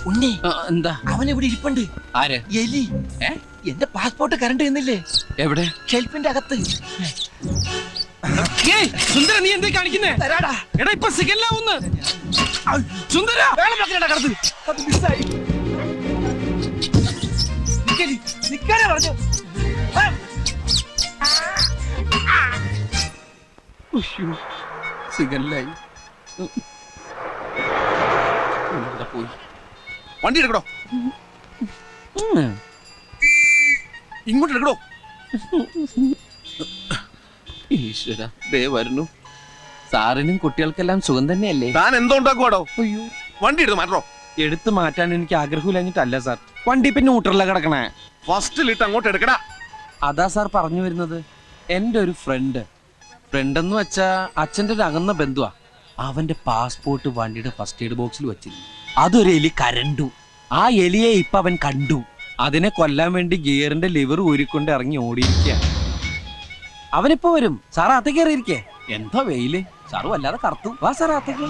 ഉണ്ണി എന്താ അവൻ ഇവിടെ ഇരിപ്പുണ്ട്. ആര്? എലി. എന്റെ പാസ്പോർട്ട് കറണ്ട് ചെയ്യുന്നില്ലേ? എവിടെ? ഷെൽഫിന്റെ അകത്ത്. സുന്ദര, നീ എന്തേ കാണിക്കുന്നേ? തരാടാ. എടാ ഇപ്പൊ സിഗല്ലാവുന്ന്. സുന്ദര കടത്ത് അത് മിസ്സായി. നിക്കാനേ പറഞ്ഞു. സിഗല്ലായി. പോയി. വണ്ടി എടുക്കടോ, ഇങ്ങോട്ട് എടുക്കടോ. ഈശ്വര, ദേ വരുന്നു. സാറിനും കുട്ടികൾക്കെല്ലാം സുഖം തന്നെയല്ലേ? താൻ എന്തോ ഉണ്ടാക്കുവാടോ? അയ്യോ, വണ്ടി എടുത്ത് മാറ്റോ. എടുത്തു മാറ്റാൻ എനിക്ക് ആഗ്രഹമില്ലഞ്ഞിട്ടല്ല സാർ. വണ്ടി പിന്നെ ഊട്ടറില കിടക്കണേ. ഫസ്റ്റിലിട്ട് അങ്ങോട്ട് എടുക്കടാ. അതാ സാർ പറഞ്ഞു വരുന്നത്. എന്റെ ഒരു ഫ്രണ്ട് എന്ന് വെച്ചാ അച്ഛന്റെ ഒരു അകന്ന ബന്ധുവാ. അവന്റെ പാസ്പോർട്ട് വണ്ടിയുടെ ഫസ്റ്റ് എയ്ഡ് ബോക്സിൽ വെച്ചിരുന്നു. അതൊരു എലി കരണ്ടു. ആ എലിയെ ഇപ്പൊ അവൻ കണ്ടു. അതിനെ കൊല്ലാൻ വേണ്ടി ഗിയറിന്റെ ലിവർ ഊരിക്കൊണ്ട് ഇറങ്ങി ഓടിയിരിക്കുക. അവനിപ്പോ വരും. സാർ അകത്തേക്ക് കയറിയിരിക്കേ. എന്താ വെയില്. സാറ് വല്ലാതെ കറുത്തു. വാ സാർ അകത്തേക്ക്.